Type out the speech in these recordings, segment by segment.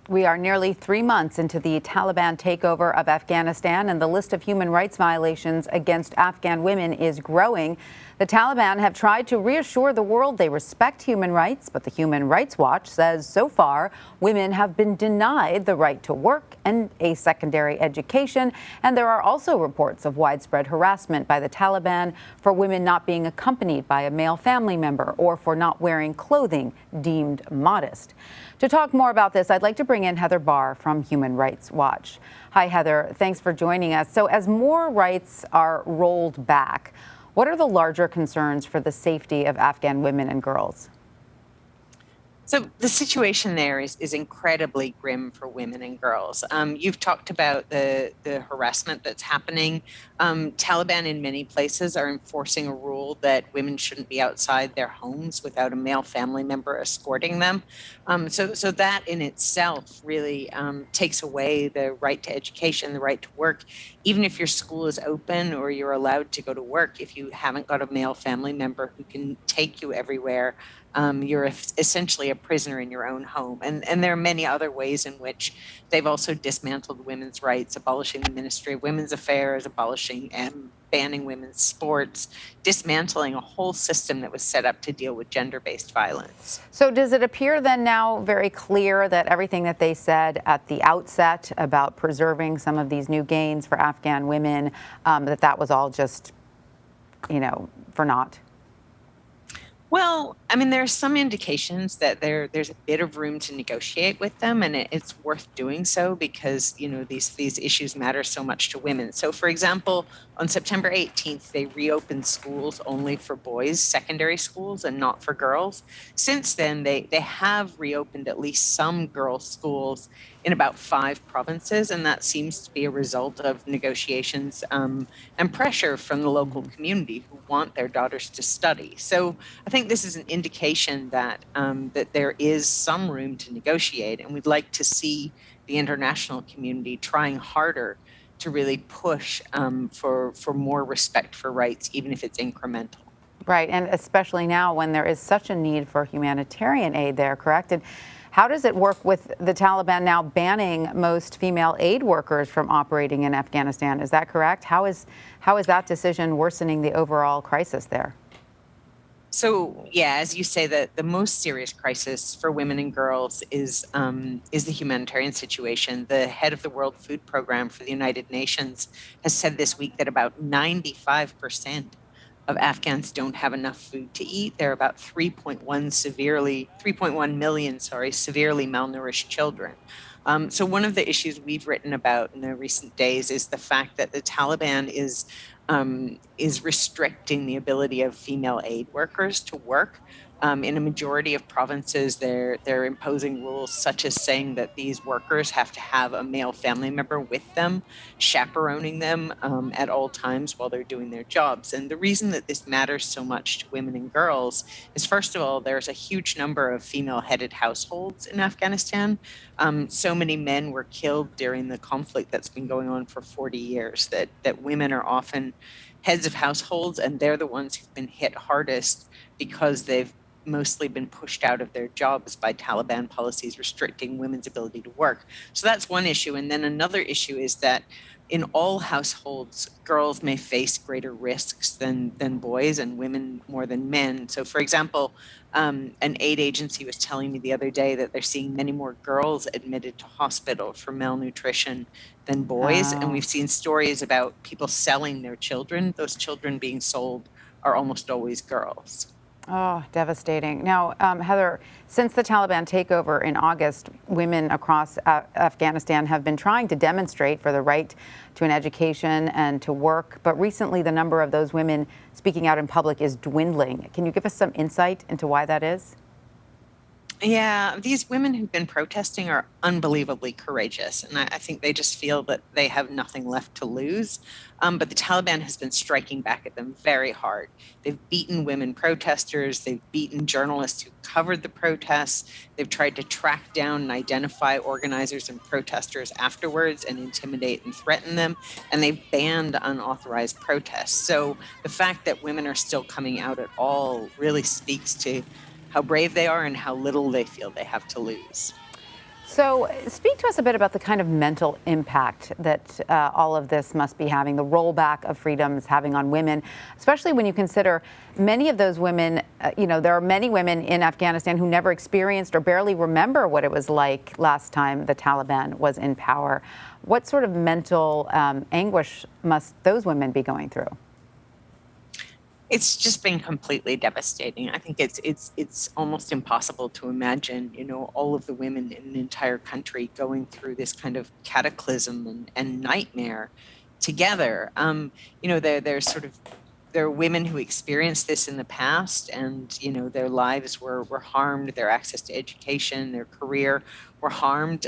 We are nearly 3 months into the Taliban takeover of Afghanistan, and the list of human rights violations against Afghan women is growing. The Taliban have tried to reassure the world they respect human rights, but the Human Rights Watch says so far women have been denied the right to work and a secondary education. And there are also reports of widespread harassment by the Taliban for women not being accompanied by a male family member or for not wearing clothing deemed modest. To talk more about this, I'd like to bring in Heather Barr from Human Rights Watch. Hi, Heather. Thanks for joining us. So as more rights are rolled back, what are the larger concerns for the safety of Afghan women and girls? So the situation there is incredibly grim for women and girls. You've talked about the harassment that's happening. Taliban in many places are enforcing a rule that women shouldn't be outside their homes without a male family member escorting them. So that in itself really takes away the right to education, the right to work. Even if your school is open or you're allowed to go to work, if you haven't got a male family member who can take you everywhere, you're essentially a prisoner in your own home. And there are many other ways in which they've also dismantled women's rights, abolishing the Ministry of Women's Affairs, abolishing and banning women's sports, dismantling a whole system that was set up to deal with gender-based violence. So does it appear then now very clear that everything that they said at the outset about preserving some of these new gains for Afghan women, that was all just, for naught? Well, I mean, there are some indications that there's a bit of room to negotiate with them, and it's worth doing so because these issues matter so much to women. So, for example, on September 18th, they reopened schools only for boys, secondary schools, and not for girls. Since then, they have reopened at least some girls' schools in about 5 provinces, and that seems to be a result of negotiations and pressure from the local community who want their daughters to study. So I think this is an indication that that there is some room to negotiate, and we'd like to see the international community trying harder to really push for more respect for rights, even if it's incremental. Right, and especially now when there is such a need for humanitarian aid there, correct? And how does it work with the Taliban now banning most female aid workers from operating in Afghanistan? Is that correct? How is that decision worsening the overall crisis there? So, yeah, as you say, the most serious crisis for women and girls is the humanitarian situation. The head of the World Food Program for the United Nations has said this week that about 95% of Afghans don't have enough food to eat. There are about 3.1 million, severely malnourished children. So one of the issues we've written about in the recent days is the fact that the Taliban is restricting the ability of female aid workers to work. In a majority of provinces, they're imposing rules such as saying that these workers have to have a male family member with them, chaperoning them at all times while they're doing their jobs. And the reason that this matters so much to women and girls is, first of all, there's a huge number of female-headed households in Afghanistan. So many men were killed during the conflict that's been going on for 40 years that women are often heads of households, and they're the ones who've been hit hardest because they've mostly been pushed out of their jobs by Taliban policies restricting women's ability to work. So that's one issue. And then another issue is that in all households, girls may face greater risks than boys and women more than men. So, for example, an aid agency was telling me the other day that they're seeing many more girls admitted to hospital for malnutrition than boys. And Oh. we've seen stories about people selling their children. Those children being sold are almost always girls. Oh, devastating. Now, Heather, since the Taliban takeover in August, women across Afghanistan have been trying to demonstrate for the right to an education and to work. But recently, the number of those women speaking out in public is dwindling. Can you give us some insight into why that is? Yeah, these women who've been protesting are unbelievably courageous, and I think they just feel that they have nothing left to lose. But the Taliban has been striking back at them very hard. They've beaten women protesters, they've beaten journalists who covered the protests, they've tried to track down and identify organizers and protesters afterwards and intimidate and threaten them, and they've banned unauthorized protests. So the fact that women are still coming out at all really speaks to how brave they are and how little they feel they have to lose. So, speak to us a bit about the kind of mental impact that all of this must be having, the rollback of freedoms having on women, especially when you consider many of those women, there are many women in Afghanistan who never experienced or barely remember what it was like last time the Taliban was in power. What sort of mental anguish must those women be going through? It's just been completely devastating. I think it's almost impossible to imagine, all of the women in an entire country going through this kind of cataclysm and nightmare together. There are women who experienced this in the past, and their lives were harmed, their access to education, their career were harmed.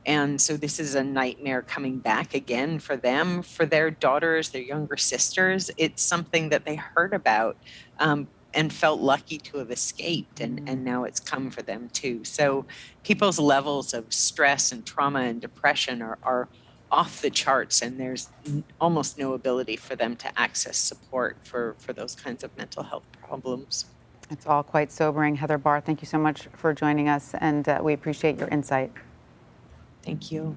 And so this is a nightmare coming back again for them, for their daughters, their younger sisters. It's something that they heard about and felt lucky to have escaped, and now it's come for them too. So people's levels of stress and trauma and depression are off the charts, and there's almost no ability for them to access support for those kinds of mental health problems. It's all quite sobering. Heather Barr, thank you so much for joining us, and we appreciate your insight. Thank you.